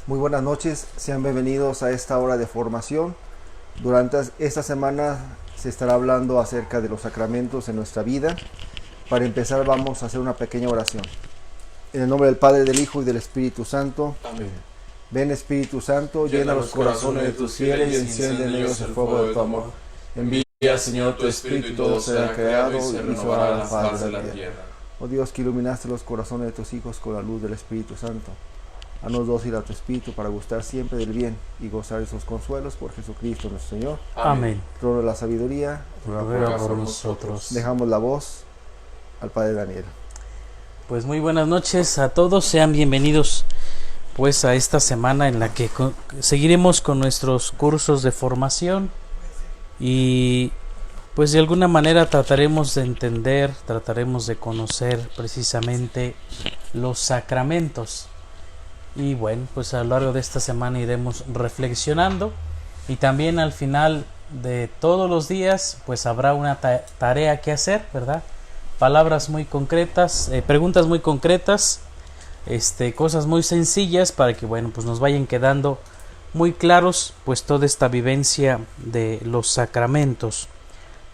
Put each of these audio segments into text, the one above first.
Muy buenas noches, sean bienvenidos a esta hora de formación. Durante esta semana se estará hablando acerca de los sacramentos en nuestra vida. Para empezar vamos a hacer una pequeña oración. En el nombre del Padre, del Hijo y del Espíritu Santo. Amén. Ven Espíritu Santo, llena los corazones de tus fieles y enciende en ellos el fuego de tu amor. Envía, Señor, tu Espíritu y todo será creado y se renovará la faz de la tierra. Oh Dios, que iluminaste los corazones de tus hijos con la luz del Espíritu Santo. Haznos dócil a tu Espíritu para gustar siempre del bien y gozar de sus consuelos por Jesucristo nuestro Señor. Amén. Trono de la sabiduría, Ruega por nosotros. dejamos la voz al Padre Daniel. Pues muy buenas noches a todos, sean bienvenidos pues a esta semana en la que seguiremos con nuestros cursos de formación y pues de alguna manera trataremos de entender, trataremos de conocer precisamente los sacramentos. Y bueno, pues a lo largo de esta semana iremos reflexionando y también al final de todos los días pues habrá una tarea que hacer, ¿verdad? Palabras muy concretas, preguntas muy concretas, cosas muy sencillas para que bueno pues nos vayan quedando muy claros pues toda esta vivencia de los sacramentos.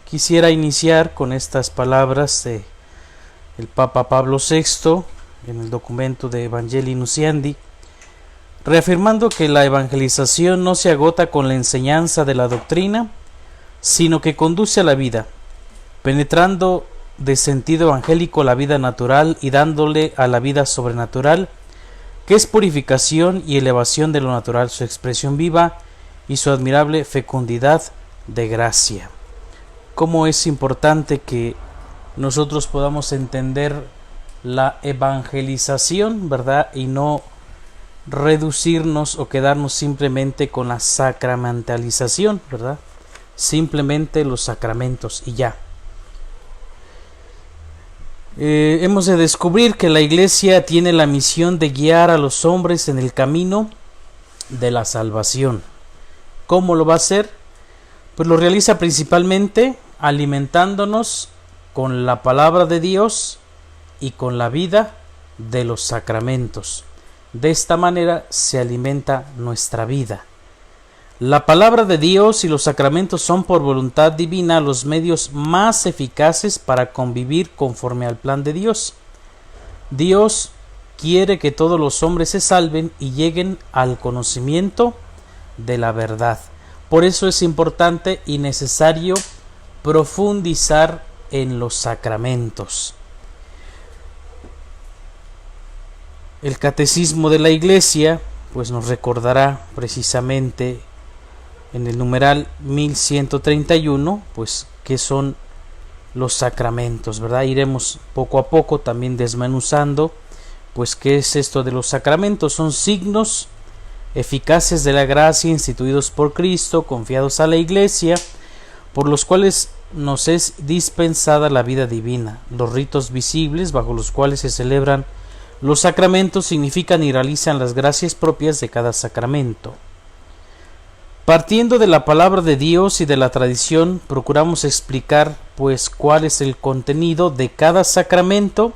Quisiera iniciar con estas palabras de el Papa Pablo VI en el documento de Evangelii Nunciandi, reafirmando que la evangelización no se agota con la enseñanza de la doctrina, sino que conduce a la vida, penetrando de sentido evangélico la vida natural y dándole a la vida sobrenatural, que es purificación y elevación de lo natural, su expresión viva y su admirable fecundidad de gracia. Cómo es importante que nosotros podamos entender la evangelización, ¿verdad? Y no reducirnos o quedarnos simplemente con la sacramentalización, ¿verdad? Simplemente los sacramentos y ya. Hemos de descubrir que la Iglesia tiene la misión de guiar a los hombres en el camino de la salvación. ¿Cómo lo va a hacer? Pues lo realiza principalmente alimentándonos con la palabra de Dios y con la vida de los sacramentos. De esta manera se alimenta nuestra vida. La palabra de Dios y los sacramentos son por voluntad divina los medios más eficaces para convivir conforme al plan de Dios. Dios quiere que todos los hombres se salven y lleguen al conocimiento de la verdad. Por eso es importante y necesario profundizar en los sacramentos. El Catecismo de la Iglesia pues nos recordará precisamente en el numeral 1131 pues qué son los sacramentos, ¿verdad? Iremos poco a poco también desmenuzando pues qué es esto de los sacramentos. Son signos eficaces de la gracia instituidos por Cristo, confiados a la Iglesia, por los cuales nos es dispensada la vida divina. Los ritos visibles bajo los cuales se celebran los sacramentos significan y realizan las gracias propias de cada sacramento. Partiendo de la palabra de Dios y de la tradición, procuramos explicar pues cuál es el contenido de cada sacramento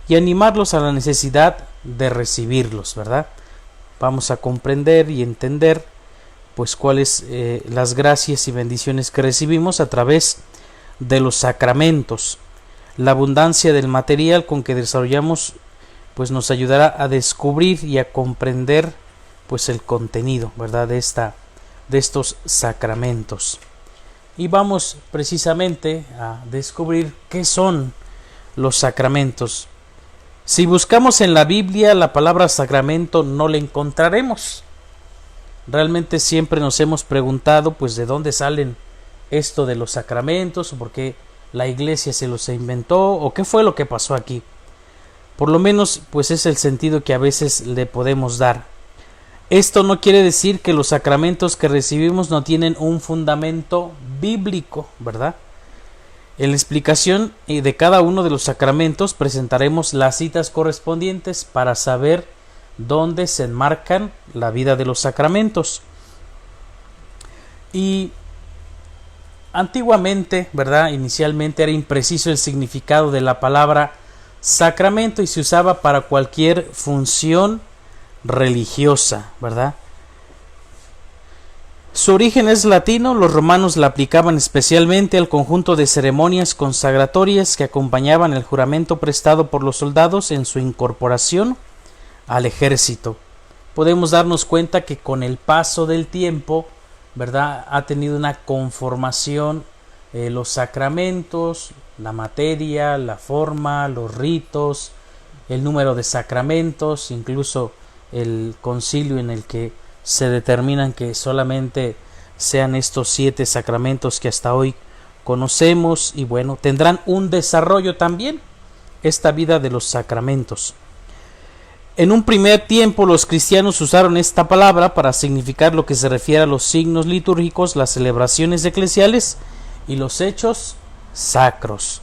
y animarlos a la necesidad de recibirlos, ¿verdad? Vamos a comprender y entender pues cuáles las gracias y bendiciones que recibimos a través de los sacramentos. La abundancia del material con que desarrollamos pues nos ayudará a descubrir y a comprender pues el contenido, ¿verdad? de estos sacramentos. Y vamos precisamente a descubrir qué son los sacramentos. Si buscamos en la Biblia la palabra sacramento no la encontraremos. Realmente siempre nos hemos preguntado pues de dónde salen esto de los sacramentos, o por qué la Iglesia se los inventó, o qué fue lo que pasó aquí. Por lo menos pues es el sentido que a veces le podemos dar. Esto no quiere decir que los sacramentos que recibimos no tienen un fundamento bíblico, ¿verdad? En la explicación de cada uno de los sacramentos presentaremos las citas correspondientes para saber dónde se enmarcan la vida de los sacramentos. Y antiguamente, ¿verdad? Inicialmente era impreciso el significado de la palabra sacramento y se usaba para cualquier función religiosa, ¿verdad? Su origen es latino, los romanos la aplicaban especialmente al conjunto de ceremonias consagratorias que acompañaban el juramento prestado por los soldados en su incorporación al ejército. Podemos darnos cuenta que con el paso del tiempo, ¿verdad?, ha tenido una conformación los sacramentos, la materia, la forma, los ritos, el número de sacramentos, incluso el concilio en el que se determinan que solamente sean estos 7 sacramentos que hasta hoy conocemos, y bueno, tendrán un desarrollo también esta vida de los sacramentos. En un primer tiempo los cristianos usaron esta palabra para significar lo que se refiere a los signos litúrgicos, las celebraciones eclesiales y los hechos sacros.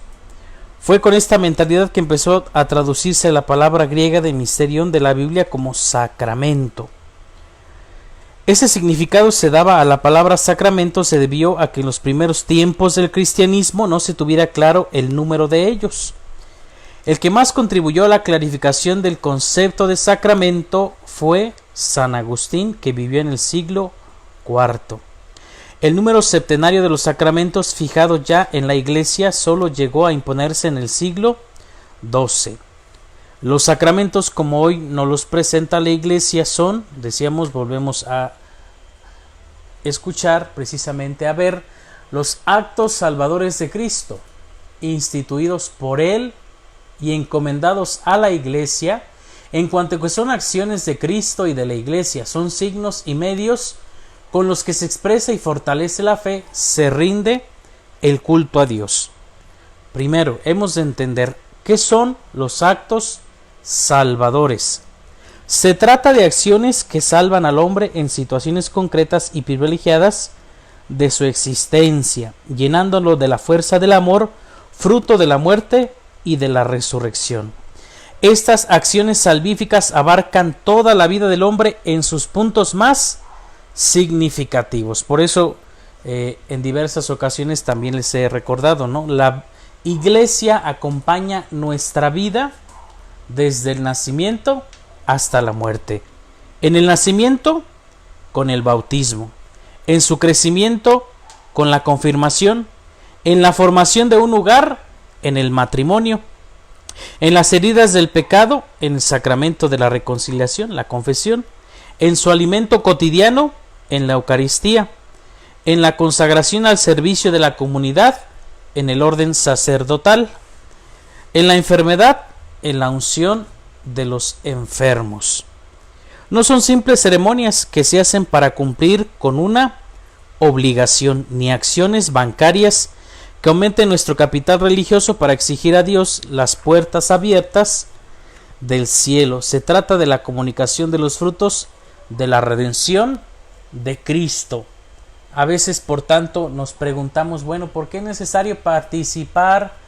Fue con esta mentalidad que empezó a traducirse la palabra griega de misterión de la Biblia como sacramento. Ese significado se daba a la palabra sacramento se debió a que en los primeros tiempos del cristianismo no se tuviera claro el número de ellos. El que más contribuyó a la clarificación del concepto de sacramento fue San Agustín, que vivió en el siglo IV. El número septenario de los sacramentos fijado ya en la Iglesia solo llegó a imponerse en el siglo XII. Los sacramentos como hoy nos los presenta la Iglesia son, decíamos, volvemos a escuchar, precisamente a ver, los actos salvadores de Cristo, instituidos por Él y encomendados a la Iglesia, en cuanto que son acciones de Cristo y de la Iglesia, son signos y medios con los que se expresa y fortalece la fe, se rinde el culto a Dios. Primero, hemos de entender qué son los actos salvadores. Se trata de acciones que salvan al hombre en situaciones concretas y privilegiadas de su existencia, llenándolo de la fuerza del amor, fruto de la muerte y de la resurrección. Estas acciones salvíficas abarcan toda la vida del hombre en sus puntos más significativos. Por eso en diversas ocasiones también les he recordado, ¿no? La Iglesia acompaña nuestra vida desde el nacimiento hasta la muerte. En el nacimiento, con el bautismo. En su crecimiento, con la confirmación. En la formación de un hogar, en el matrimonio. En las heridas del pecado, en el sacramento de la reconciliación, la confesión. En su alimento cotidiano, en la Eucaristía. En la consagración al servicio de la comunidad, en el orden sacerdotal. En la enfermedad, en la unción de los enfermos. No son simples ceremonias que se hacen para cumplir con una obligación, ni acciones bancarias que aumenten nuestro capital religioso para exigir a Dios las puertas abiertas del cielo. Se trata de la comunicación de los frutos de la redención de Cristo. A veces, por tanto, nos preguntamos, bueno, ¿por qué es necesario participar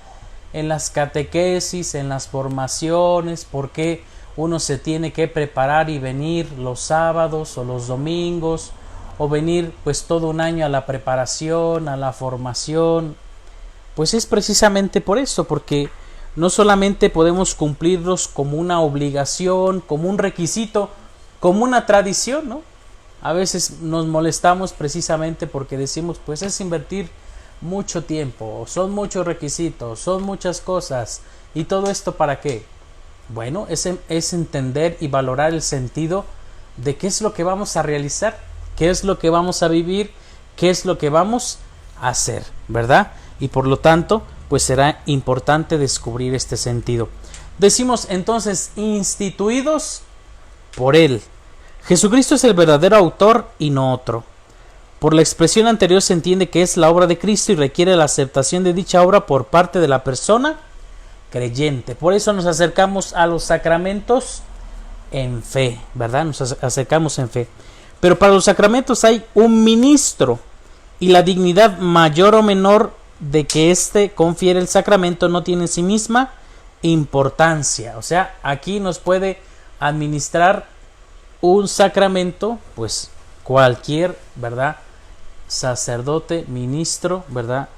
en las catequesis, en las formaciones? ¿Por qué uno se tiene que preparar y venir los sábados o los domingos, o venir pues todo un año a la preparación, a la formación? Pues es precisamente por eso, porque no solamente podemos cumplirlos como una obligación, como un requisito, como una tradición, ¿no? A veces nos molestamos precisamente porque decimos, pues es invertir mucho tiempo, son muchos requisitos, son muchas cosas, y todo esto ¿para qué? Bueno, es entender y valorar el sentido de qué es lo que vamos a realizar, qué es lo que vamos a vivir, qué es lo que vamos a hacer, ¿verdad? Y por lo tanto, pues será importante descubrir este sentido. Decimos entonces, instituidos por Él. Jesucristo es el verdadero autor y no otro. Por la expresión anterior se entiende que es la obra de Cristo y requiere la aceptación de dicha obra por parte de la persona creyente. Por eso nos acercamos a los sacramentos en fe, ¿verdad? Nos acercamos en fe. Pero para los sacramentos hay un ministro, y la dignidad mayor o menor de que éste confiere el sacramento no tiene en sí misma importancia. O sea, aquí nos puede administrar un sacramento, pues cualquier, ¿verdad?, sacerdote, ministro, ¿verdad?,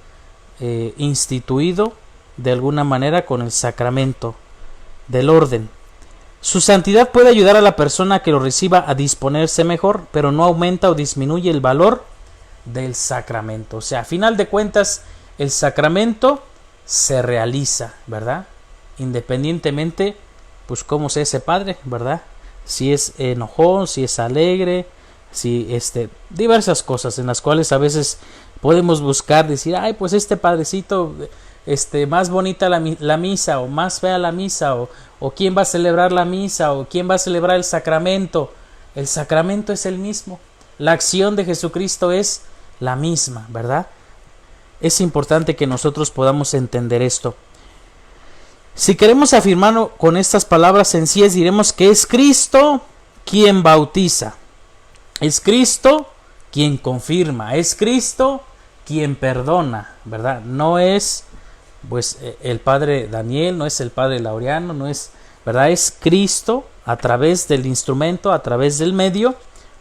instituido de alguna manera con el sacramento del orden. Su santidad puede ayudar a la persona que lo reciba a disponerse mejor, pero no aumenta o disminuye el valor del sacramento. O sea, a final de cuentas, el sacramento se realiza, ¿verdad? Independientemente, pues cómo sea ese padre, ¿verdad? Si es enojón, si es alegre, si diversas cosas en las cuales a veces podemos buscar decir, ay, pues este padrecito, más bonita la misa, o más fea la misa, o quién va a celebrar la misa, o quién va a celebrar el sacramento. El sacramento es el mismo. La acción de Jesucristo es la misma, ¿verdad? Es importante que nosotros podamos entender esto. Si queremos afirmarlo con estas palabras sencillas, diremos que es Cristo quien bautiza, es Cristo quien confirma, es Cristo quien perdona, ¿verdad? No es pues el padre Daniel, no es el padre Laureano, no es, ¿verdad? Es Cristo a través del instrumento, a través del medio,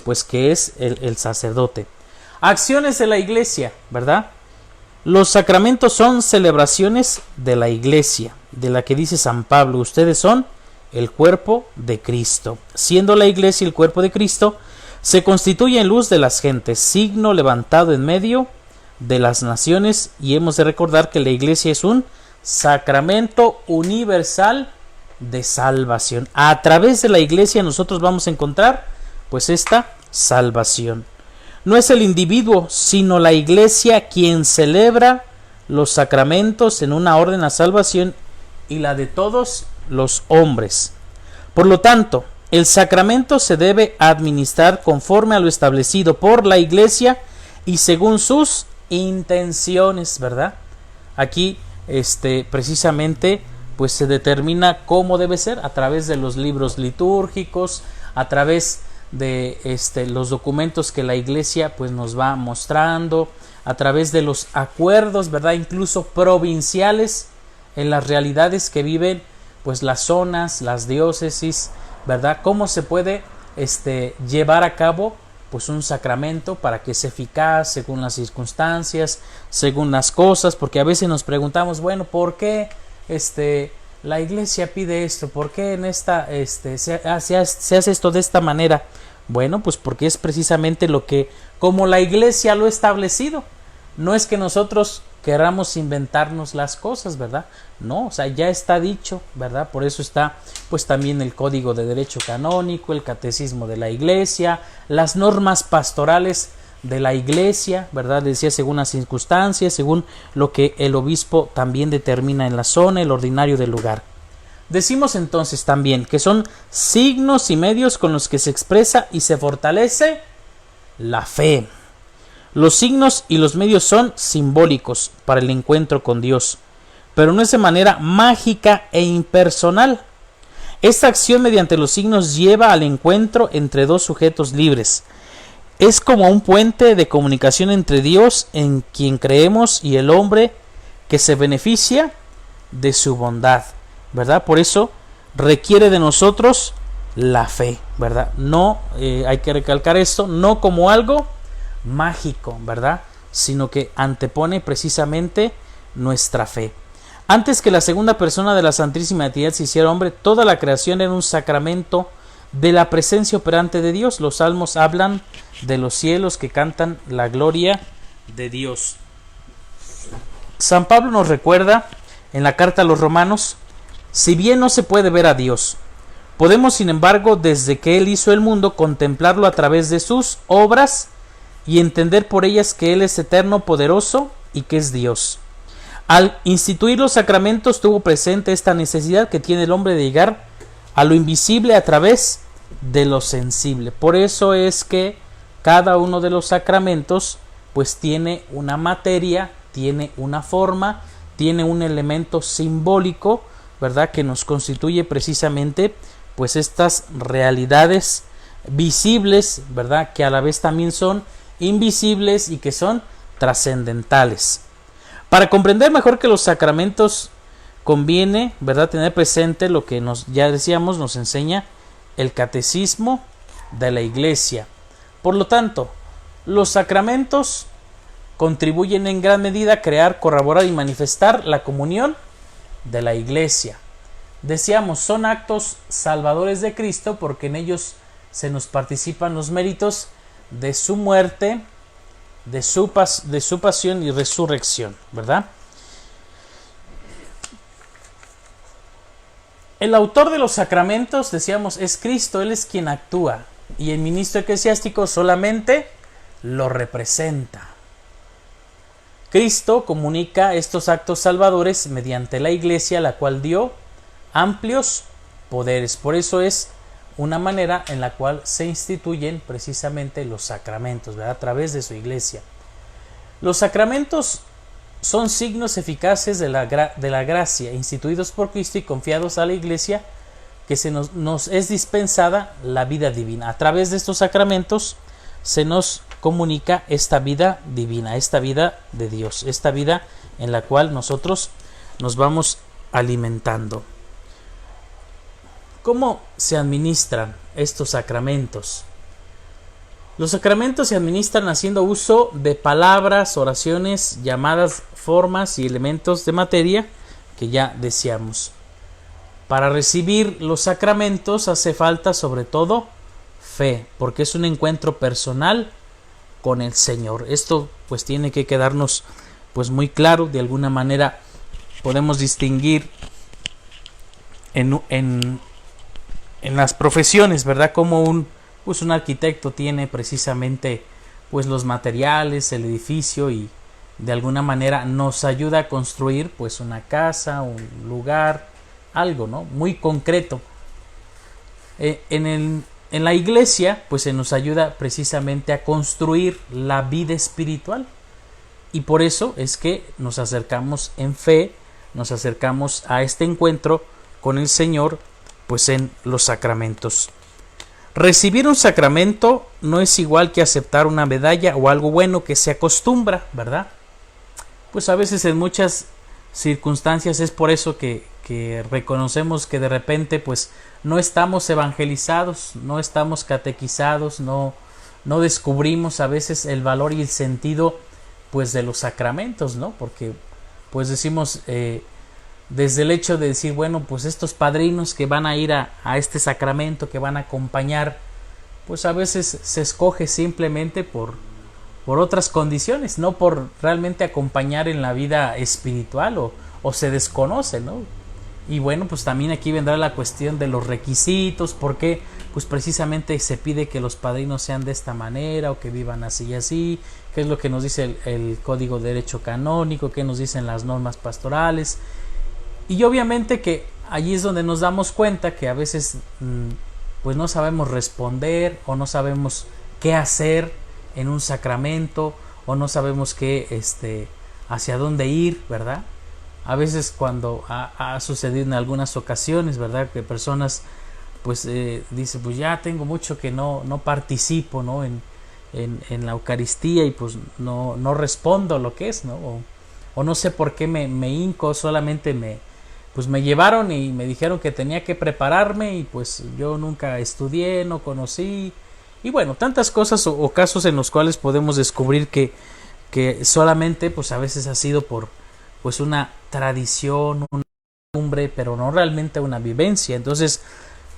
pues que es el sacerdote. Acciones de la iglesia, ¿verdad? Los sacramentos son celebraciones de la iglesia, de la que dice San Pablo, ustedes son el cuerpo de Cristo. Siendo la iglesia el cuerpo de Cristo, se constituye en luz de las gentes, signo levantado en medio de las naciones, y hemos de recordar que la iglesia es un sacramento universal de salvación. A través de la iglesia nosotros vamos a encontrar pues esta salvación. No es el individuo, sino la iglesia quien celebra los sacramentos en una orden a salvación y la de todos los hombres. Por lo tanto, el sacramento se debe administrar conforme a lo establecido por la iglesia y según sus intenciones, ¿verdad? Aquí precisamente pues se determina cómo debe ser a través de los libros litúrgicos, a través de los documentos que la iglesia pues nos va mostrando, a través de los acuerdos, ¿verdad? Incluso provinciales en las realidades que viven pues las zonas, las diócesis, ¿verdad? Cómo se puede llevar a cabo pues un sacramento para que sea eficaz según las circunstancias, según las cosas, porque a veces nos preguntamos, bueno, ¿por qué la iglesia pide esto? ¿Por qué en esta se hace esto de esta manera? Bueno, pues porque es precisamente lo que, como la iglesia lo ha establecido. No es que nosotros queramos inventarnos las cosas, ¿verdad? No, o sea, ya está dicho, ¿verdad? Por eso está pues también el Código de Derecho Canónico, el Catecismo de la Iglesia, las normas pastorales de la iglesia, ¿verdad? Decía según las circunstancias, según lo que el obispo también determina en la zona, el ordinario del lugar. Decimos entonces también que son signos y medios con los que se expresa y se fortalece la fe. Los signos y los medios son simbólicos para el encuentro con Dios, pero no es de manera mágica e impersonal. Esta acción mediante los signos lleva al encuentro entre dos sujetos libres. Es como un puente de comunicación entre Dios en quien creemos y el hombre que se beneficia de su bondad, ¿verdad? Por eso requiere de nosotros la fe, ¿verdad? No, hay que recalcar esto, no como algo mágico, ¿verdad? Sino que antepone precisamente nuestra fe. Antes que la segunda persona de la Santísima Trinidad se hiciera hombre, toda la creación era un sacramento de la presencia operante de Dios. Los salmos hablan de los cielos que cantan la gloria de Dios. San Pablo nos recuerda en la carta a los Romanos, si bien no se puede ver a Dios, podemos sin embargo desde que Él hizo el mundo contemplarlo a través de sus obras y entender por ellas que Él es eterno, poderoso y que es Dios. Al instituir los sacramentos tuvo presente esta necesidad que tiene el hombre de llegar a lo invisible a través de lo sensible. Por eso es que cada uno de los sacramentos pues tiene una materia, tiene una forma, tiene un elemento simbólico, ¿verdad? Que nos constituye precisamente pues estas realidades visibles, ¿verdad? Que a la vez también son invisibles y que son trascendentales. Para comprender mejor que los sacramentos conviene, ¿verdad?, tener presente lo que ya decíamos, nos enseña el Catecismo de la Iglesia. Por lo tanto, los sacramentos contribuyen en gran medida a crear, corroborar y manifestar la comunión de la Iglesia. decíamos, son actos salvadores de Cristo porque en ellos se nos participan los méritos de su muerte, de su pasión y resurrección, ¿verdad? El autor de los sacramentos, decíamos, es Cristo, Él es quien actúa, y el ministro eclesiástico solamente lo representa. Cristo comunica estos actos salvadores mediante la Iglesia, la cual dio amplios poderes. Por eso es una manera en la cual se instituyen precisamente los sacramentos, ¿verdad? A través de su Iglesia. Los sacramentos son signos eficaces de la gracia, instituidos por Cristo y confiados a la Iglesia, que nos es dispensada la vida divina. A través de estos sacramentos se nos comunica esta vida divina, esta vida de Dios, esta vida en la cual nosotros nos vamos alimentando. ¿Cómo se administran estos sacramentos? Los sacramentos se administran haciendo uso de palabras, oraciones, llamadas, formas y elementos de materia que ya decíamos. Para recibir los sacramentos hace falta sobre todo fe, porque es un encuentro personal con el Señor. Esto pues tiene que quedarnos pues muy claro. De alguna manera podemos distinguir en las profesiones, ¿verdad? Como un arquitecto tiene precisamente pues los materiales, el edificio, y de alguna manera nos ayuda a construir pues una casa, un lugar, algo, ¿no? Muy concreto. En la Iglesia pues se nos ayuda precisamente a construir la vida espiritual, y por eso es que nos acercamos en fe, nos acercamos a este encuentro con el Señor pues en los sacramentos. Recibir un sacramento no es igual que aceptar una medalla o algo bueno que se acostumbra, ¿verdad? Pues a veces en muchas circunstancias es por eso que reconocemos que de repente pues no estamos evangelizados, no estamos catequizados, no descubrimos a veces el valor y el sentido pues de los sacramentos, ¿no? Porque pues decimos desde el hecho de decir, bueno, pues estos padrinos que van a ir a este sacramento, que van a acompañar, pues a veces se escoge simplemente por otras condiciones, no por realmente acompañar en la vida espiritual, o se desconoce, ¿no? Y bueno, pues también aquí vendrá la cuestión de los requisitos, porque pues precisamente se pide que los padrinos sean de esta manera o que vivan así y así, qué es lo que nos dice el Código de Derecho Canónico, qué nos dicen las normas pastorales. Y obviamente que allí es donde nos damos cuenta que a veces pues no sabemos responder, o no sabemos qué hacer en un sacramento, o no sabemos hacia dónde ir, ¿verdad? A veces cuando ha sucedido en algunas ocasiones, ¿verdad? Que personas pues dicen, pues ya tengo mucho que no participo, ¿no? En la Eucaristía, y pues no respondo lo que es, ¿no? O no sé por qué me hinco, solamente me llevaron y me dijeron que tenía que prepararme, y pues yo nunca estudié, no conocí, y bueno, tantas cosas o casos en los cuales podemos descubrir que solamente pues a veces ha sido por pues una tradición, una costumbre, pero no realmente una vivencia. Entonces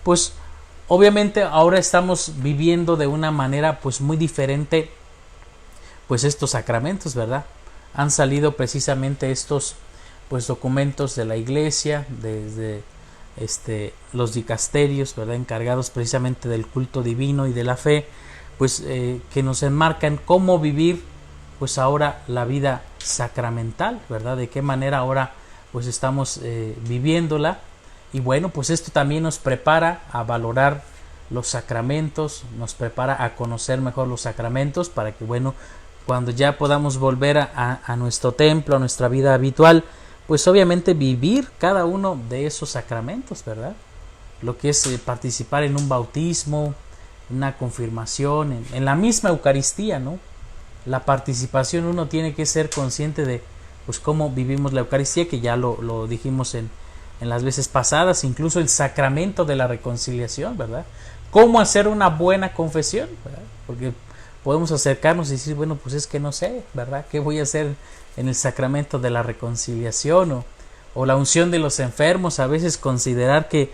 pues obviamente ahora estamos viviendo de una manera pues muy diferente pues estos sacramentos, ¿verdad? Han salido precisamente estos pues documentos de la Iglesia, desde los dicasterios, ¿verdad? Encargados precisamente del culto divino y de la fe, pues que nos enmarcan cómo vivir pues ahora la vida sacramental, ¿verdad? De qué manera ahora pues estamos viviéndola. Y bueno, pues esto también nos prepara a valorar los sacramentos, nos prepara a conocer mejor los sacramentos, para que bueno, cuando ya podamos volver a nuestro templo, a nuestra vida habitual, pues obviamente vivir cada uno de esos sacramentos, ¿verdad? Lo que es participar en un bautismo, una confirmación, en la misma Eucaristía, ¿no? La participación, uno tiene que ser consciente de pues cómo vivimos la Eucaristía, que ya lo dijimos en las veces pasadas, incluso el sacramento de la reconciliación, ¿verdad? Cómo hacer una buena confesión, ¿verdad? Porque podemos acercarnos y decir, bueno, pues es que no sé, ¿verdad? ¿Qué voy a hacer en el sacramento de la reconciliación? o la unción de los enfermos, a veces considerar que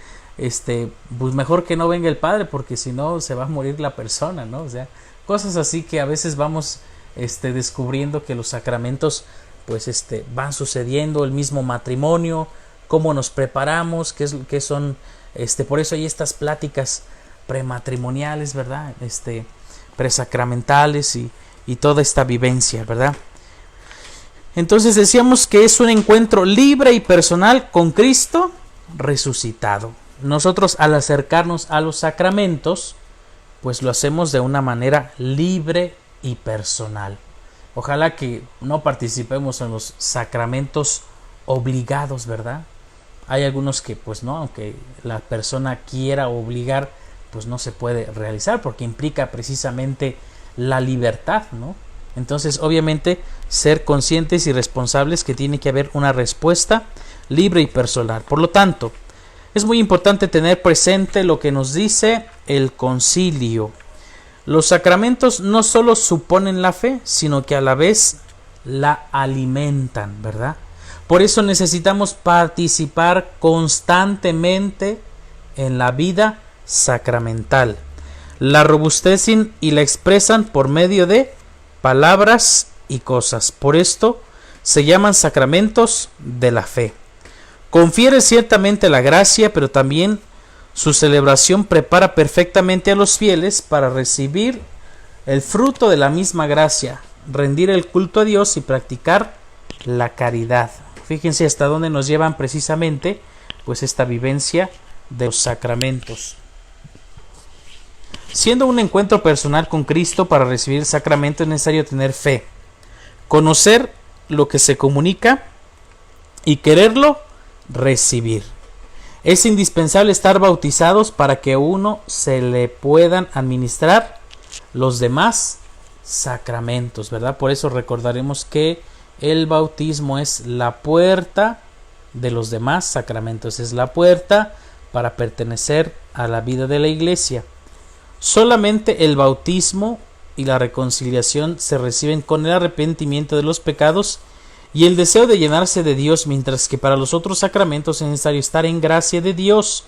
pues mejor que no venga el Padre porque si no se va a morir la persona, ¿no? O sea, cosas así que a veces vamos descubriendo que los sacramentos pues van sucediendo, el mismo matrimonio, cómo nos preparamos, qué son por eso hay estas pláticas prematrimoniales, ¿verdad? Presacramentales y toda esta vivencia, ¿verdad? Entonces decíamos que es un encuentro libre y personal con Cristo resucitado. Nosotros al acercarnos a los sacramentos, pues lo hacemos de una manera libre y personal. Ojalá que no participemos en los sacramentos obligados, ¿verdad? Hay algunos que pues no, aunque la persona quiera obligar, pues no se puede realizar porque implica precisamente la libertad, ¿no? Entonces, obviamente, ser conscientes y responsables que tiene que haber una respuesta libre y personal. Por lo tanto, es muy importante tener presente lo que nos dice el concilio. Los sacramentos no solo suponen la fe, sino que a la vez la alimentan, ¿verdad? Por eso necesitamos participar constantemente en la vida sacramental. La robustecen y la expresan por medio de palabras y cosas. Por esto se llaman sacramentos de la fe. Confiere ciertamente la gracia, pero también su celebración prepara perfectamente a los fieles para recibir el fruto de la misma gracia, rendir el culto a Dios y practicar la caridad. Fíjense hasta dónde nos llevan precisamente pues esta vivencia de los sacramentos. Siendo un encuentro personal con Cristo, para recibir el sacramento es necesario tener fe, conocer lo que se comunica y quererlo recibir. Es indispensable estar bautizados para que a uno se le puedan administrar los demás sacramentos, ¿verdad? Por eso recordaremos que el bautismo es la puerta de los demás sacramentos, es la puerta para pertenecer a la vida de la Iglesia. Solamente el bautismo y la reconciliación se reciben con el arrepentimiento de los pecados y el deseo de llenarse de Dios, mientras que para los otros sacramentos es necesario estar en gracia de Dios,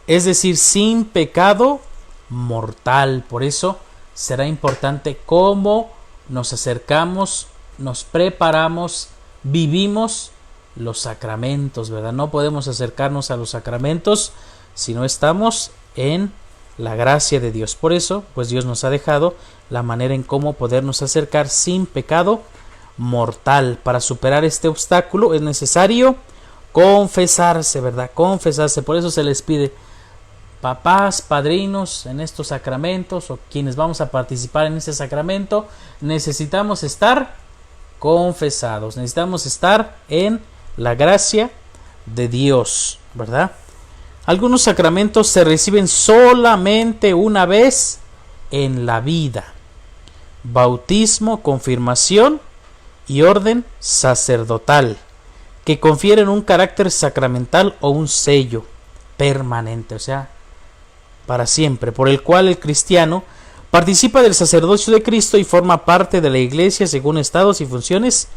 es decir, sin pecado mortal. Por eso será importante cómo nos acercamos, nos preparamos, vivimos los sacramentos, ¿verdad? No podemos acercarnos a los sacramentos si no estamos en la gracia de Dios. Por eso, pues Dios nos ha dejado la manera en cómo podernos acercar sin pecado mortal. Para superar este obstáculo es necesario confesarse, ¿verdad? Confesarse. Por eso se les pide, papás, padrinos en estos sacramentos o quienes vamos a participar en este sacramento, necesitamos estar confesados, necesitamos estar en la gracia de Dios, ¿verdad? Algunos sacramentos se reciben solamente una vez en la vida: bautismo, confirmación y orden sacerdotal, que confieren un carácter sacramental o un sello permanente, o sea, para siempre, por el cual el cristiano participa del sacerdocio de Cristo y forma parte de la Iglesia según estados y funciones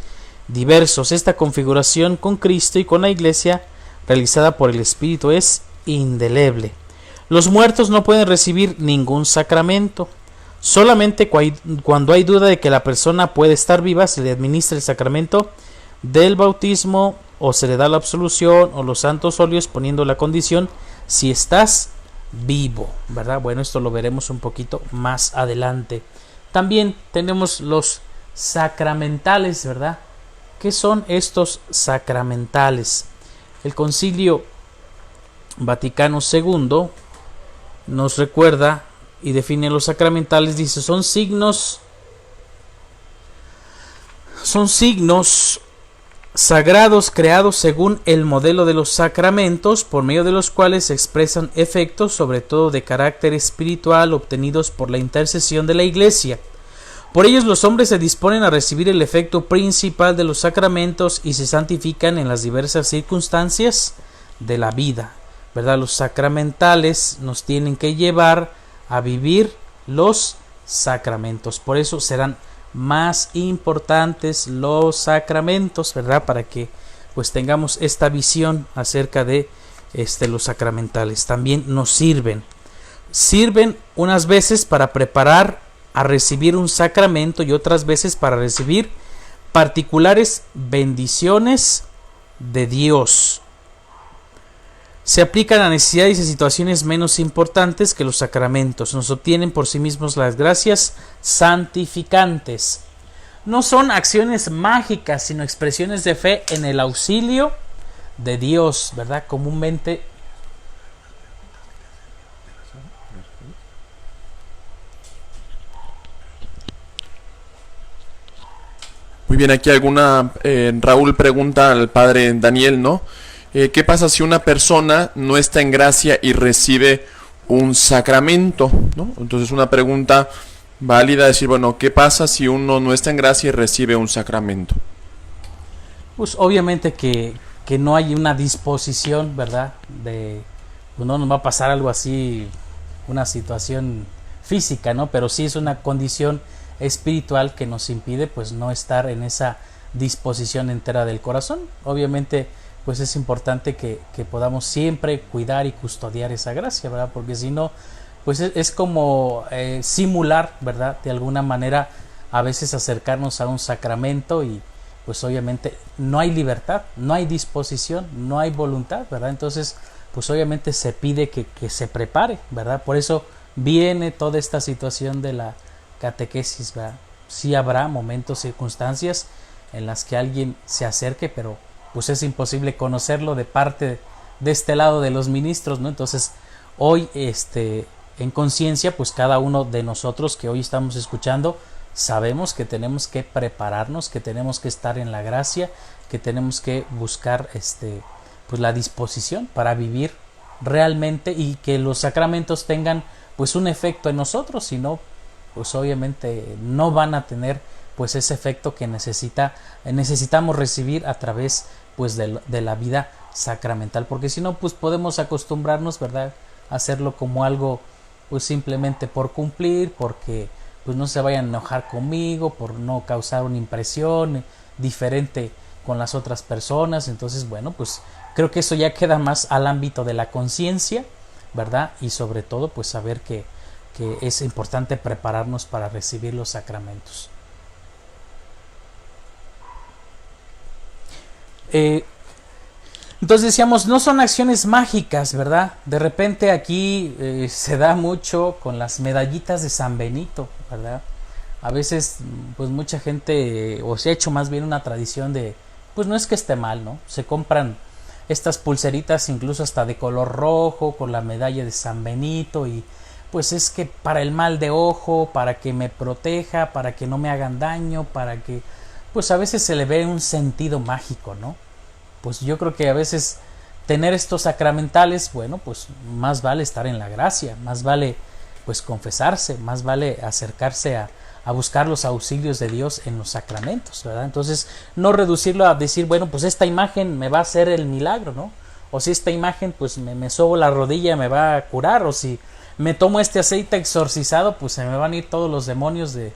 diversos. Esta configuración con Cristo y con la Iglesia realizada por el Espíritu es indeleble. Los muertos no pueden recibir ningún sacramento. Solamente cuando hay duda de que la persona puede estar viva, se le administra el sacramento del bautismo o se le da la absolución o los santos óleos, poniendo la condición si estás vivo, ¿verdad? Bueno, esto lo veremos un poquito más adelante. También tenemos los sacramentales, ¿verdad? ¿Qué son estos sacramentales? El Concilio Vaticano II nos recuerda y define los sacramentales. Dice, son signos sagrados creados según el modelo de los sacramentos, por medio de los cuales se expresan efectos, sobre todo de carácter espiritual, obtenidos por la intercesión de la Iglesia. Por ellos los hombres se disponen a recibir el efecto principal de los sacramentos y se santifican en las diversas circunstancias de la vida, ¿verdad? Los sacramentales nos tienen que llevar a vivir los sacramentos. Por eso serán más importantes los sacramentos, ¿verdad? Para que pues tengamos esta visión acerca de los sacramentales. También nos sirven unas veces para preparar a recibir un sacramento y otras veces para recibir particulares bendiciones de Dios. Se aplican a necesidades y situaciones menos importantes que los sacramentos. Nos obtienen por sí mismos las gracias santificantes. No son acciones mágicas, sino expresiones de fe en el auxilio de Dios, ¿verdad? Comúnmente. Muy bien, aquí Raúl pregunta al padre Daniel, ¿no? ¿Qué pasa si una persona no está en gracia y recibe un sacramento, ¿no? Entonces una pregunta válida es decir, bueno, ¿qué pasa si uno no está en gracia y recibe un sacramento? Pues obviamente que no hay una disposición, ¿verdad? Pues no nos va a pasar algo así, una situación física, ¿no? Pero sí es una condición espiritual que nos impide pues no estar en esa disposición entera del corazón. Obviamente pues es importante que podamos siempre cuidar y custodiar esa gracia, ¿verdad? Porque si no, pues es como simular, ¿verdad? De alguna manera a veces acercarnos a un sacramento y pues obviamente no hay libertad, no hay disposición, no hay voluntad, ¿verdad? Entonces pues obviamente se pide que se prepare, ¿verdad? Por eso viene toda esta situación de la catequesis, ¿verdad? Sí habrá momentos, circunstancias en las que alguien se acerque, pero pues es imposible conocerlo de parte de este lado de los ministros, ¿no? Entonces hoy en conciencia pues cada uno de nosotros que hoy estamos escuchando sabemos que tenemos que prepararnos, que tenemos que estar en la gracia, que tenemos que buscar pues la disposición para vivir realmente y que los sacramentos tengan pues un efecto en nosotros, si no pues obviamente no van a tener pues ese efecto que necesitamos recibir a través pues de la vida sacramental, porque si no pues podemos acostumbrarnos, ¿verdad?, a hacerlo como algo pues simplemente por cumplir, porque pues no se vayan a enojar conmigo, por no causar una impresión diferente con las otras personas. Entonces bueno, pues creo que eso ya queda más al ámbito de la conciencia, ¿verdad? Y sobre todo pues saber que es importante prepararnos para recibir los sacramentos. Entonces decíamos, no son acciones mágicas, ¿verdad? De repente aquí se da mucho con las medallitas de San Benito, ¿verdad? A veces pues mucha gente, o se ha hecho más bien una tradición de, pues no es que esté mal, ¿no? Se compran estas pulseritas incluso hasta de color rojo con la medalla de San Benito y pues es que para el mal de ojo, para que me proteja, para que no me hagan daño, para que pues a veces se le ve un sentido mágico, ¿no? Pues yo creo que a veces tener estos sacramentales, bueno, pues más vale estar en la gracia, más vale pues confesarse, más vale acercarse a buscar los auxilios de Dios en los sacramentos, ¿verdad? Entonces no reducirlo a decir, bueno, pues esta imagen me va a hacer el milagro, ¿no? O si esta imagen pues me sobo la rodilla me va a curar, o si me tomo este aceite exorcizado pues se me van a ir todos los demonios de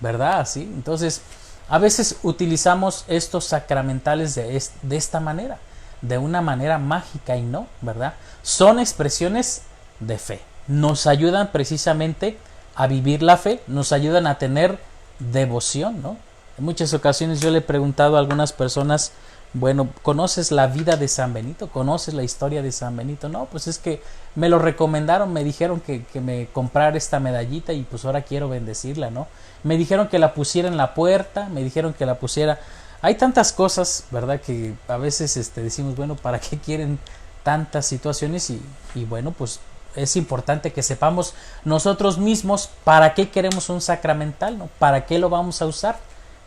¿verdad? Así. Entonces a veces utilizamos estos sacramentales de esta manera, de una manera mágica y no, ¿verdad? Son expresiones de fe. Nos ayudan precisamente a vivir la fe, nos ayudan a tener devoción, ¿no? En muchas ocasiones yo le he preguntado a algunas personas, bueno, ¿conoces la vida de San Benito? ¿Conoces la historia de San Benito? No, pues es que me lo recomendaron, me dijeron que me comprara esta medallita y pues ahora quiero bendecirla, ¿no? Me dijeron que la pusiera en la puerta, me dijeron que la pusiera... Hay tantas cosas, ¿verdad? Que a veces decimos, bueno, ¿para qué quieren tantas situaciones? Y bueno, pues es importante que sepamos nosotros mismos para qué queremos un sacramental, ¿no? ¿Para qué lo vamos a usar?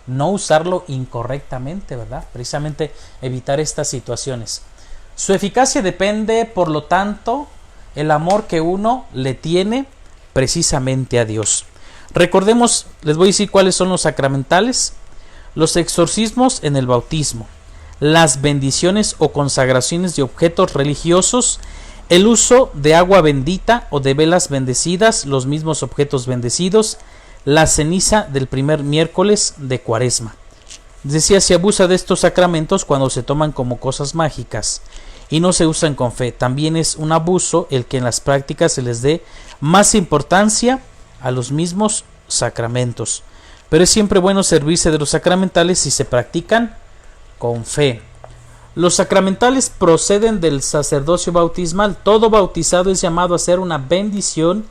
No usarlo incorrectamente, ¿verdad? Precisamente evitar estas situaciones. Su eficacia depende, por lo tanto, el amor que uno le tiene precisamente a Dios. Recordemos, les voy a decir cuáles son los sacramentales: los exorcismos en el bautismo, las bendiciones o consagraciones de objetos religiosos, el uso de agua bendita o de velas bendecidas, los mismos objetos bendecidos, la ceniza del primer miércoles de Cuaresma. Decía, se abusa de estos sacramentos cuando se toman como cosas mágicas y no se usan con fe. También es un abuso el que en las prácticas se les dé más importancia a los mismos sacramentos. Pero es siempre bueno servirse de los sacramentales si se practican con fe. Los sacramentales proceden del sacerdocio bautismal. Todo bautizado es llamado a hacer una bendición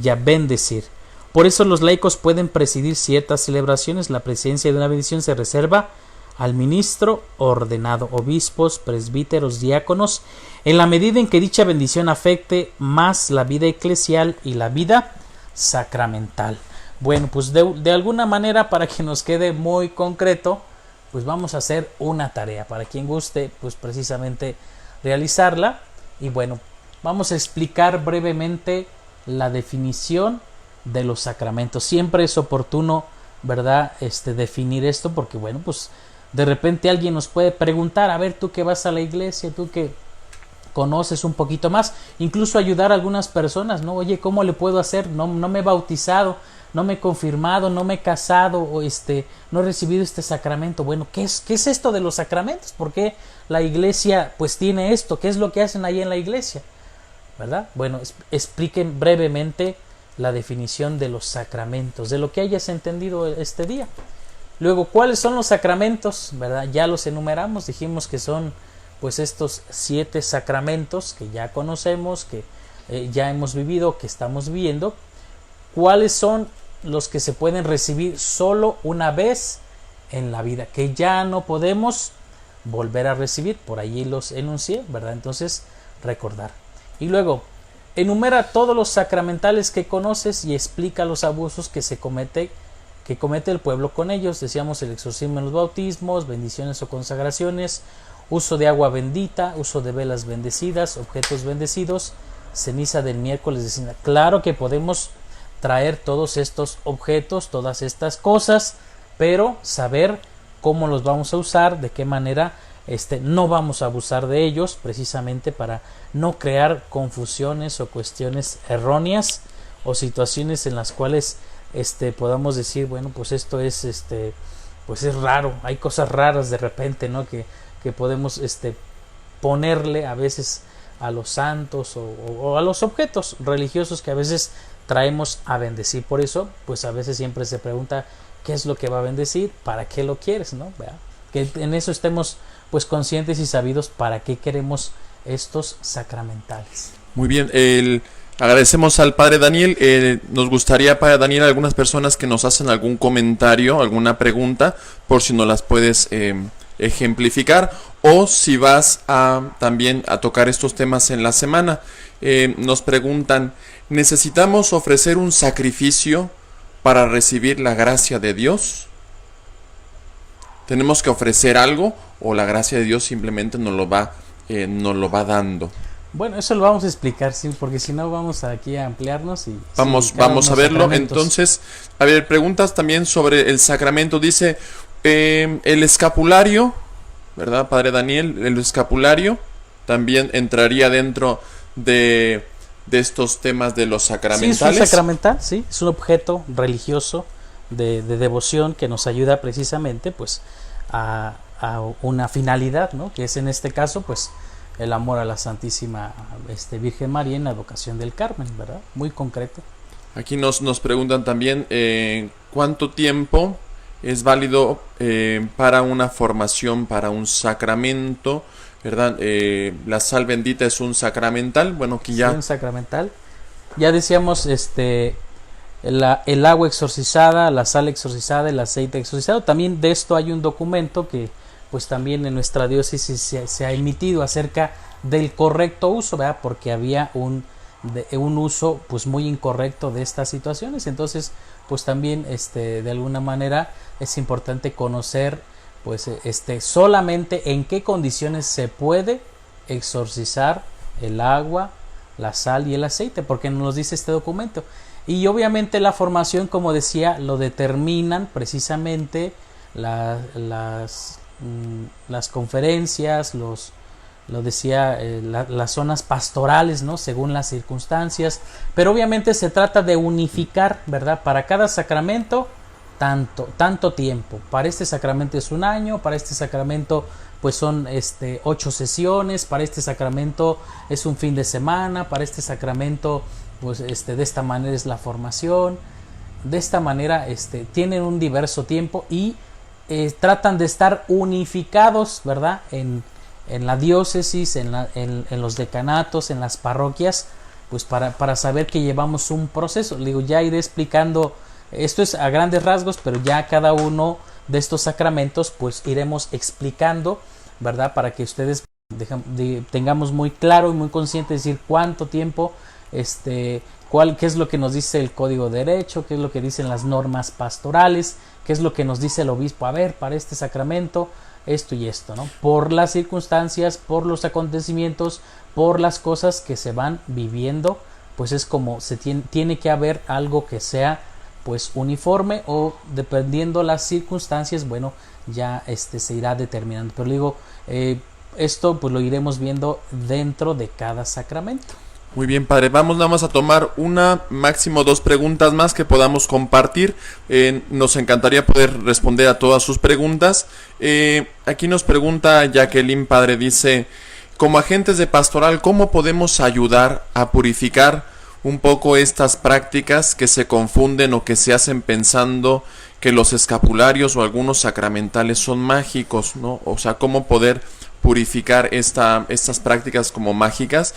y a bendecir. Por eso los laicos pueden presidir ciertas celebraciones. La presidencia de una bendición se reserva al ministro ordenado, obispos, presbíteros, diáconos, en la medida en que dicha bendición afecte más la vida eclesial y la vida sacramental. Bueno, pues de alguna manera, para que nos quede muy concreto, pues vamos a hacer una tarea para quien guste, pues precisamente realizarla. Y bueno, vamos a explicar brevemente la definición de los sacramentos. Siempre es oportuno, ¿verdad?, definir esto, porque bueno, pues de repente alguien nos puede preguntar, a ver, tú que vas a la iglesia, tú que conoces un poquito más, incluso ayudar a algunas personas, ¿no? Oye, ¿cómo le puedo hacer? No me he bautizado, no me he confirmado, no me he casado, o no he recibido este sacramento. Bueno, ¿qué es esto de los sacramentos? ¿Por qué la iglesia pues tiene esto? ¿Qué es lo que hacen ahí en la iglesia? ¿Verdad? Bueno, expliquen brevemente la definición de los sacramentos, de lo que hayas entendido este día. Luego, ¿cuáles son los sacramentos? ¿Verdad? Ya los enumeramos, dijimos que son pues estos 7 sacramentos que ya conocemos, que ya hemos vivido, que estamos viviendo. ¿Cuáles son los que se pueden recibir solo una vez en la vida, que ya no podemos volver a recibir? Por allí los enuncié, ¿verdad? Entonces, recordar. Y luego, enumera todos los sacramentales que conoces y explica los abusos que comete el pueblo con ellos. Decíamos el exorcismo en los bautismos, bendiciones o consagraciones, uso de agua bendita, uso de velas bendecidas, objetos bendecidos, ceniza del miércoles de ceniza. Claro que podemos traer todos estos objetos, todas estas cosas, pero saber cómo los vamos a usar, de qué manera no vamos a abusar de ellos, precisamente para no crear confusiones o cuestiones erróneas o situaciones en las cuales podamos decir, bueno, pues esto es pues es raro, hay cosas raras de repente, ¿no? que podemos ponerle a veces a los santos o a los objetos religiosos que a veces traemos a bendecir. Por eso, pues a veces siempre se pregunta qué es lo que va a bendecir, para qué lo quieres, ¿no? ¿Verdad? Que en eso estemos pues conscientes y sabidos para qué queremos estos sacramentales. Muy bien, agradecemos al Padre Daniel. Nos gustaría, Padre Daniel, algunas personas que nos hacen algún comentario, alguna pregunta, por si nos las puedes ejemplificar, o si vas también a tocar estos temas en la semana. Nos preguntan, ¿necesitamos ofrecer un sacrificio para recibir la gracia de Dios? ¿Tenemos que ofrecer algo o la gracia de Dios simplemente nos lo va dando? Bueno, eso lo vamos a explicar, sí, porque si no vamos aquí a ampliarnos y vamos a verlo. Entonces, a ver, preguntas también sobre el sacramento. Dice el escapulario, ¿verdad, Padre Daniel? El escapulario también entraría dentro de estos temas de los sacramentales. Sí, es un sacramental, sí, es un objeto religioso de devoción que nos ayuda precisamente pues a una finalidad, ¿no? Que es en este caso pues el amor a la Santísima Virgen María en la advocación del Carmen, ¿verdad? Muy concreto. Aquí nos preguntan también cuánto tiempo es válido para una formación, para un sacramento, ¿verdad? La sal bendita es un sacramental, bueno, que ya... Sí, un sacramental. Ya decíamos, el agua exorcizada, la sal exorcizada, el aceite exorcizado. También de esto hay un documento que pues también en nuestra diócesis se ha emitido acerca del correcto uso, ¿verdad? Porque había un uso pues muy incorrecto de estas situaciones. Entonces pues también de alguna manera es importante conocer pues solamente en qué condiciones se puede exorcizar el agua, la sal y el aceite, porque nos dice este documento. Y obviamente la formación, como decía, lo determinan precisamente las conferencias, las zonas pastorales, ¿no? Según las circunstancias, pero obviamente se trata de unificar, ¿verdad? Para cada sacramento tanto tiempo. Para este sacramento es un año, para este sacramento pues son 8 sesiones, para este sacramento es un fin de semana, para este sacramento pues de esta manera es la formación. De esta manera tienen un diverso tiempo y tratan de estar unificados, ¿verdad? En la diócesis, en los decanatos, en las parroquias, pues para saber que llevamos un proceso. Digo, ya iré explicando, esto es a grandes rasgos, pero ya cada uno de estos sacramentos pues iremos explicando, ¿verdad? Para que ustedes tengamos muy claro y muy consciente de decir cuánto tiempo, qué es lo que nos dice el Código de Derecho, qué es lo que dicen las normas pastorales, qué es lo que nos dice el obispo, a ver, para este sacramento, esto y esto, ¿no? Por las circunstancias, por los acontecimientos, por las cosas que se van viviendo, pues es como tiene que haber algo que sea pues uniforme, o dependiendo las circunstancias, bueno, ya se irá determinando. Pero digo, esto pues lo iremos viendo dentro de cada sacramento. Muy bien, padre. Vamos nada más a tomar una, máximo 2 preguntas más que podamos compartir. Nos encantaría poder responder a todas sus preguntas. Aquí nos pregunta Jacqueline, padre, dice, como agentes de pastoral, ¿cómo podemos ayudar a purificar un poco estas prácticas que se confunden o que se hacen pensando que los escapularios o algunos sacramentales son mágicos, ¿no? O sea, ¿cómo poder purificar estas prácticas como mágicas,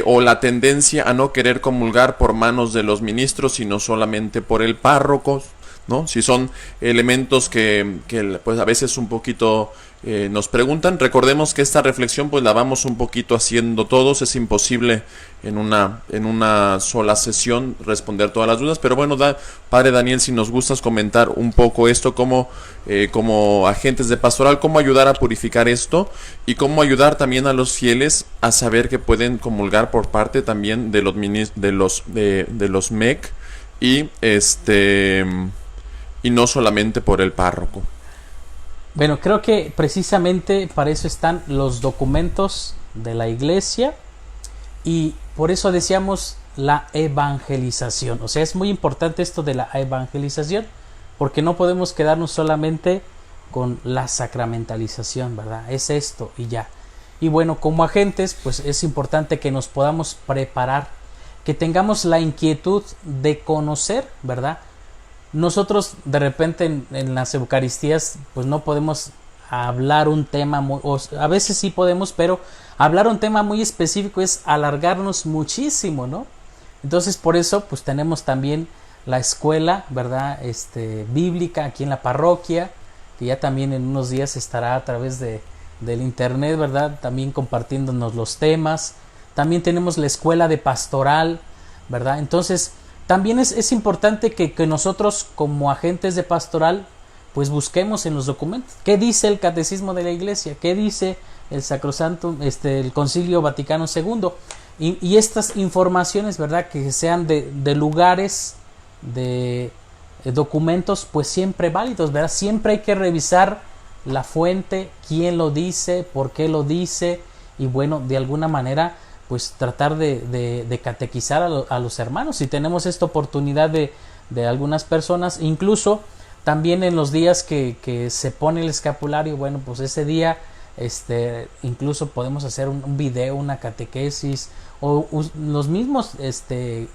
o la tendencia a no querer comulgar por manos de los ministros, sino solamente por el párroco, ¿no? Si son elementos que pues a veces un poquito nos preguntan. Recordemos que esta reflexión pues la vamos un poquito haciendo todos, es imposible en una sola sesión responder todas las dudas, pero bueno, padre Daniel, si nos gustas comentar un poco esto, como agentes de pastoral, cómo ayudar a purificar esto y cómo ayudar también a los fieles a saber que pueden comulgar por parte también de los MEC y no solamente por el párroco. Bueno, creo que precisamente para eso están los documentos de la Iglesia, y por eso decíamos la evangelización. O sea, es muy importante esto de la evangelización, porque no podemos quedarnos solamente con la sacramentalización, ¿verdad? Es esto y ya. Y bueno, como agentes, pues es importante que nos podamos preparar, que tengamos la inquietud de conocer, ¿verdad? Nosotros de repente en las Eucaristías pues no podemos hablar un tema, a veces sí podemos, pero hablar un tema muy específico es alargarnos muchísimo, ¿no? Entonces por eso pues tenemos también la escuela, ¿verdad? Bíblica aquí en la parroquia, que ya también en unos días estará a través del internet, ¿verdad? También compartiéndonos los temas. También tenemos la escuela de pastoral, ¿verdad? Entonces también es importante que nosotros como agentes de pastoral pues busquemos en los documentos qué dice el Catecismo de la Iglesia, qué dice el Sacrosanto, el Concilio Vaticano II, y estas informaciones, ¿verdad? Que sean de lugares, de documentos pues siempre válidos, ¿verdad? Siempre hay que revisar la fuente, quién lo dice, por qué lo dice, y bueno, de alguna manera pues tratar de catequizar a los hermanos. Si tenemos esta oportunidad de algunas personas, incluso también en los días que se pone el escapulario, bueno, pues ese día incluso podemos hacer un video, una catequesis, o los mismos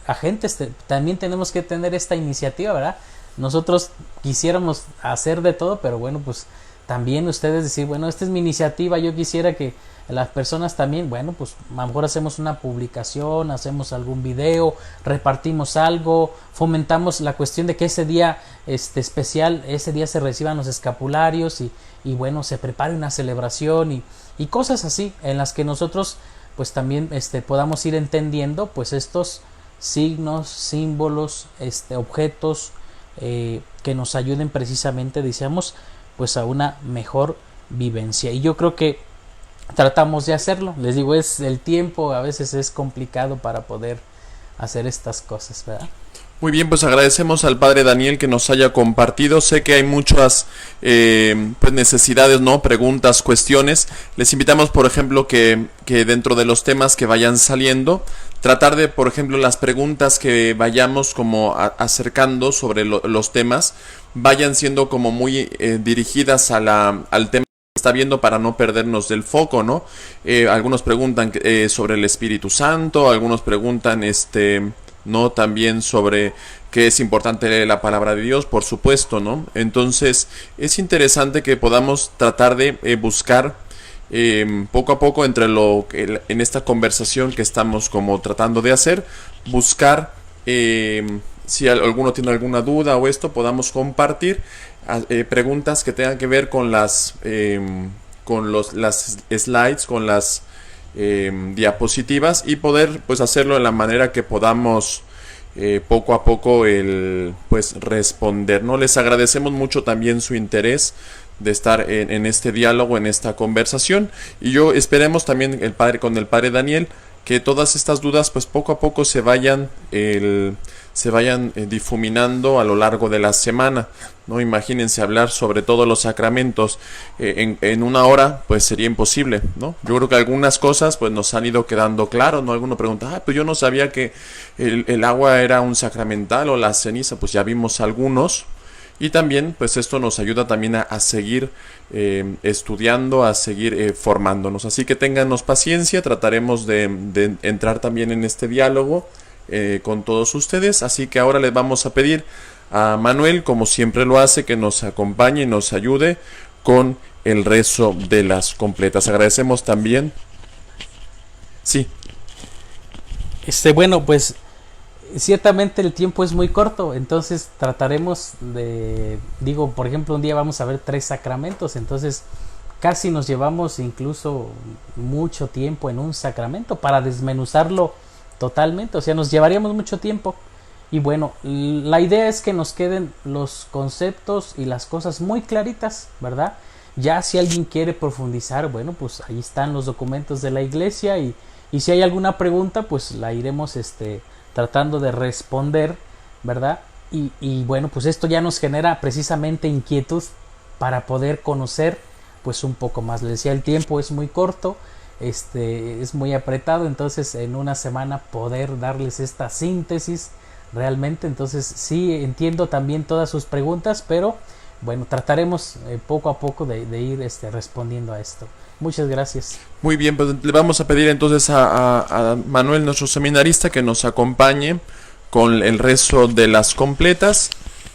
agentes también tenemos que tener esta iniciativa, ¿verdad? Nosotros quisiéramos hacer de todo, pero bueno, pues también ustedes decir, bueno, esta es mi iniciativa, yo quisiera que las personas también, bueno, pues a lo mejor hacemos una publicación, hacemos algún video, repartimos algo, fomentamos la cuestión de que ese día especial, ese día se reciban los escapularios y bueno, se prepare una celebración y cosas así, en las que nosotros pues también podamos ir entendiendo pues estos signos, símbolos, objetos que nos ayuden precisamente, decíamos, pues a una mejor vivencia. Y yo creo que tratamos de hacerlo. Les digo, el tiempo a veces es complicado para poder hacer estas cosas, ¿verdad? Muy bien, pues agradecemos al padre Daniel que nos haya compartido. Sé que hay muchas pues necesidades, ¿no? Preguntas, cuestiones. Les invitamos, por ejemplo, que dentro de los temas que vayan saliendo, tratar de, por ejemplo, las preguntas que vayamos como acercando sobre los temas, vayan siendo como muy dirigidas al tema que está viendo para no perdernos del foco, ¿no? Algunos preguntan sobre el Espíritu Santo, algunos preguntan ¿no? También sobre que es importante leer la palabra de Dios, por supuesto, ¿no? Entonces, es interesante que podamos tratar de buscar poco a poco entre en esta conversación que estamos como tratando de hacer, buscar si alguno tiene alguna duda o esto, podamos compartir preguntas que tengan que ver con las slides, con las diapositivas, y poder pues hacerlo de la manera que podamos poco a poco pues responder, ¿no? Les agradecemos mucho también su interés de estar en este diálogo, en esta conversación, y yo esperemos también con el padre Daniel que todas estas dudas pues poco a poco se vayan difuminando a lo largo de la semana, ¿no? Imagínense hablar sobre todos los sacramentos en una hora, pues sería imposible, ¿no? Yo creo que algunas cosas pues nos han ido quedando claro, ¿no? Alguno pregunta, pues yo no sabía que el agua era un sacramental, o la ceniza, pues ya vimos algunos. Y también pues esto nos ayuda también a seguir estudiando, a seguir formándonos. Así que téngannos paciencia, trataremos de entrar también en este diálogo con todos ustedes. Así que ahora les vamos a pedir a Manuel, como siempre lo hace, que nos acompañe y nos ayude con el rezo de las completas. Agradecemos también. Sí. Bueno, pues ciertamente el tiempo es muy corto, entonces trataremos por ejemplo, un día vamos a ver 3 sacramentos, entonces casi nos llevamos incluso mucho tiempo en un sacramento para desmenuzarlo totalmente, o sea, nos llevaríamos mucho tiempo. Y bueno, la idea es que nos queden los conceptos y las cosas muy claritas, ¿verdad? Ya si alguien quiere profundizar, bueno, pues ahí están los documentos de la iglesia, y si hay alguna pregunta, pues la iremos tratando de responder, ¿verdad? Y bueno, pues esto ya nos genera precisamente inquietud para poder conocer pues un poco más. Les decía, el tiempo es muy corto, es muy apretado, entonces en una semana poder darles esta síntesis realmente. Entonces sí entiendo también todas sus preguntas, pero bueno, trataremos poco a poco de ir respondiendo a esto. Muchas gracias. Muy bien, pues le vamos a pedir entonces a Manuel, nuestro seminarista, que nos acompañe con el rezo de las completas.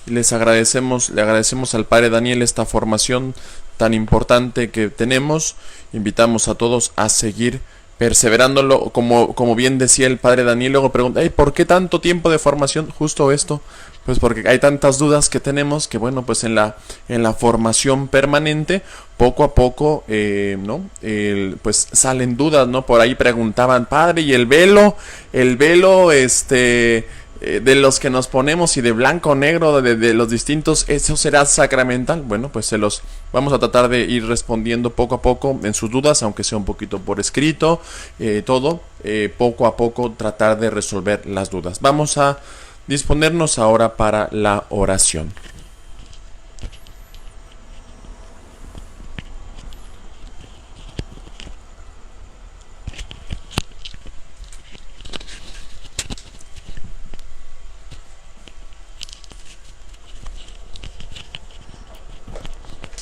Le agradecemos al padre Daniel esta formación tan importante que tenemos. Invitamos a todos a seguir perseverándolo, como bien decía el padre Daniel. Luego pregunta, ¿por qué tanto tiempo de formación? Justo esto, pues porque hay tantas dudas que tenemos, que bueno, pues en la formación permanente, poco a poco, ¿no? Pues salen dudas, ¿no? Por ahí preguntaban, padre, ¿y el velo, de los que nos ponemos, y de blanco o negro, de los distintos, eso será sacramental? Bueno, pues se los vamos a tratar de ir respondiendo poco a poco en sus dudas, aunque sea un poquito por escrito, poco a poco tratar de resolver las dudas. Vamos a disponernos ahora para la oración.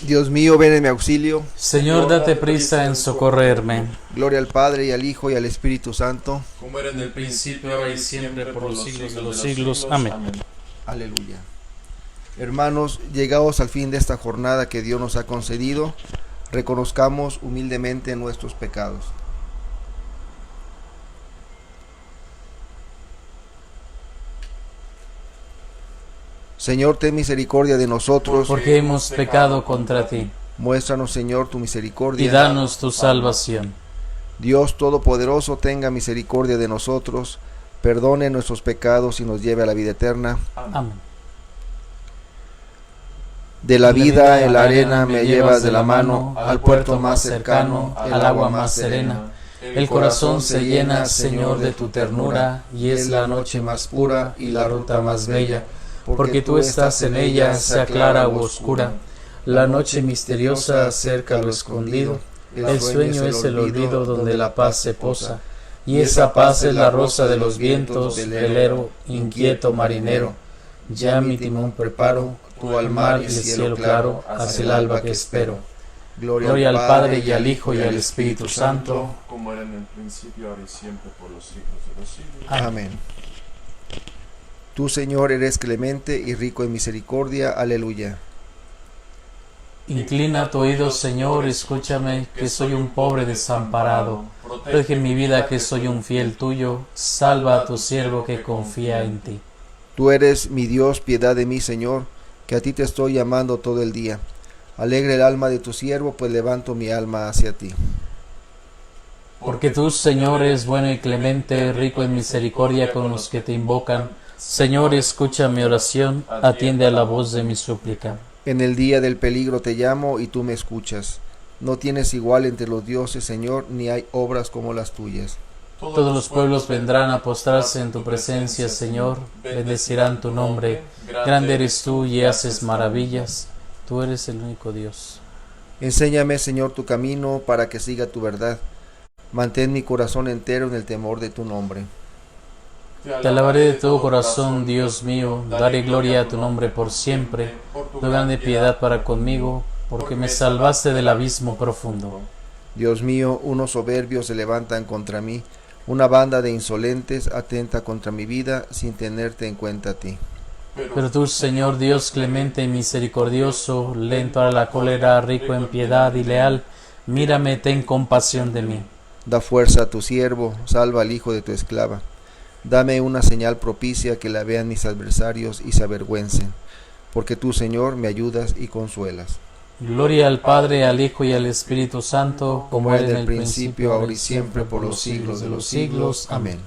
Dios mío, ven en mi auxilio. Señor, date prisa en socorrerme. Gloria al Padre, y al Hijo, y al Espíritu Santo. Como era en el principio, ahora y siempre, por los siglos de los siglos. Amén. Aleluya. Hermanos, llegados al fin de esta jornada que Dios nos ha concedido, reconozcamos humildemente nuestros pecados. Señor, ten misericordia de nosotros, porque hemos pecado contra ti. Muéstranos, Señor, tu misericordia, y danos tu salvación. Dios Todopoderoso, tenga misericordia de nosotros, perdone nuestros pecados y nos lleve a la vida eterna. Amén. De la vida en la arena me llevas de la mano, al puerto más cercano, al agua más serena. El corazón se llena, Señor, de tu ternura, y es la noche más pura y la ruta más bella, porque tú estás en ella, sea clara o oscura. La noche misteriosa acerca lo escondido, el sueño es el olvido donde la paz se posa, y esa paz es la rosa de los vientos, velero, inquieto marinero. Ya mi timón preparo, tú al mar y el cielo claro, hacia el alba que espero. Gloria al Padre y al Hijo y al Espíritu Santo, como era en el principio, ahora y siempre, por los siglos de los siglos. Amén. Tú, Señor, eres clemente y rico en misericordia. Aleluya. Inclina tu oído, Señor, escúchame, que soy un pobre desamparado. Protege mi vida, que soy un fiel tuyo. Salva a tu siervo que confía en ti. Tú eres mi Dios, piedad de mí, Señor, que a ti te estoy llamando todo el día. Alegre el alma de tu siervo, pues levanto mi alma hacia ti. Porque tú, Señor, eres bueno y clemente, rico en misericordia con los que te invocan. Señor, escucha mi oración, atiende a la voz de mi súplica. En el día del peligro te llamo y tú me escuchas. No tienes igual entre los dioses, Señor, ni hay obras como las tuyas. Todos los pueblos vendrán a postrarse en tu presencia, Señor, bendecirán tu nombre. Grande eres tú y haces maravillas. Tú eres el único Dios. Enséñame, Señor, tu camino para que siga tu verdad. Mantén mi corazón entero en el temor de tu nombre. Te alabaré de todo corazón, Dios mío. Daré gloria a tu nombre por siempre. Tu grande piedad para conmigo, porque me salvaste del abismo profundo. Dios mío, unos soberbios se levantan contra mí. Una banda de insolentes atenta contra mi vida sin tenerte en cuenta a ti. Pero tú, Señor Dios clemente y misericordioso, lento a la cólera, rico en piedad y leal, mírame, ten compasión de mí. Da fuerza a tu siervo, salva al hijo de tu esclava. Dame una señal propicia que la vean mis adversarios y se avergüencen, porque tú, Señor, me ayudas y consuelas. Gloria al Padre, al Hijo y al Espíritu Santo, como era en el principio, ahora y siempre, por los siglos de los siglos. Amén.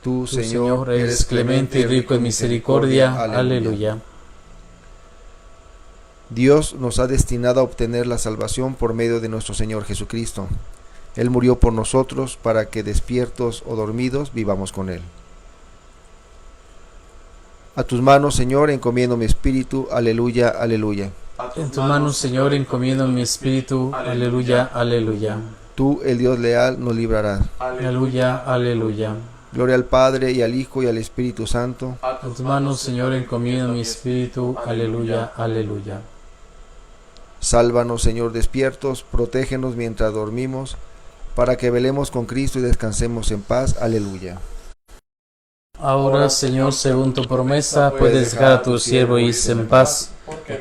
Tú, Tú, Señor, eres clemente y rico en misericordia. Aleluya. Dios nos ha destinado a obtener la salvación por medio de nuestro Señor Jesucristo. Él murió por nosotros para que despiertos o dormidos vivamos con Él. A tus manos, Señor, encomiendo mi espíritu. Aleluya, aleluya. En tus manos, Señor, encomiendo mi espíritu. Aleluya, aleluya. Tú, el Dios leal, nos librarás. Aleluya, aleluya. Gloria al Padre y al Hijo y al Espíritu Santo. En tus manos, Señor, encomiendo mi espíritu. Aleluya, aleluya. Sálvanos, Señor, despiertos, protégenos mientras dormimos, para que velemos con Cristo y descansemos en paz. Aleluya. Ahora, Señor, según tu promesa, puedes dejar a tu siervo irse en paz.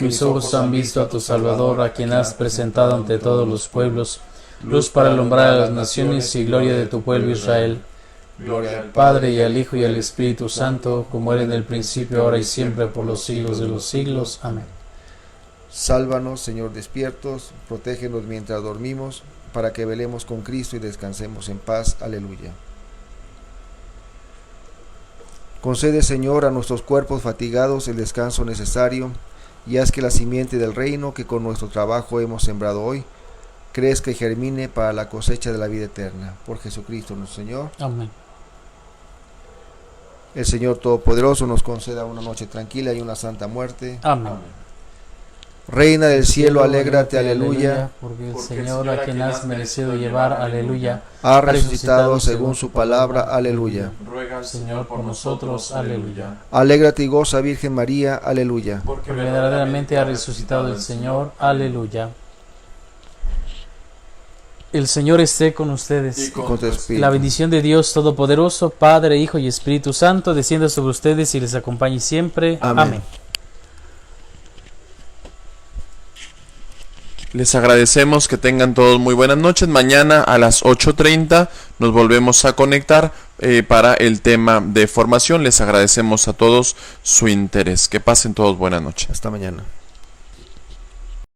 Mis ojos han visto a tu Salvador, a quien has presentado ante todos los pueblos, luz para alumbrar a las naciones y gloria de tu pueblo Israel. Gloria al Padre y al Hijo y al Espíritu Santo, como era en el principio, ahora y siempre, por los siglos de los siglos. Amén. Sálvanos, Señor, despiertos, protégenos mientras dormimos, para que velemos con Cristo y descansemos en paz. Aleluya. Concede, Señor, a nuestros cuerpos fatigados el descanso necesario, y haz que la simiente del reino que con nuestro trabajo hemos sembrado hoy, crezca y germine para la cosecha de la vida eterna. Por Jesucristo nuestro Señor. Amén. El Señor Todopoderoso nos conceda una noche tranquila y una santa muerte. Amén. Reina del cielo, alégrate, aleluya. Porque el Señor, a quien has merecido llevar, aleluya, Ha resucitado según su palabra, aleluya. Ruega al Señor por nosotros, aleluya. Alégrate y goza, Virgen María, aleluya. Porque verdaderamente ha resucitado el Señor, aleluya. El Señor esté con ustedes. Y Con tu espíritu. La bendición de Dios Todopoderoso, Padre, Hijo y Espíritu Santo, descienda sobre ustedes y les acompañe siempre. Amén. Amén. Les agradecemos que tengan todos muy buenas noches. Mañana a las 8:30 nos volvemos a conectar para el tema de formación. Les agradecemos a todos su interés. Que pasen todos buenas noches. Hasta mañana.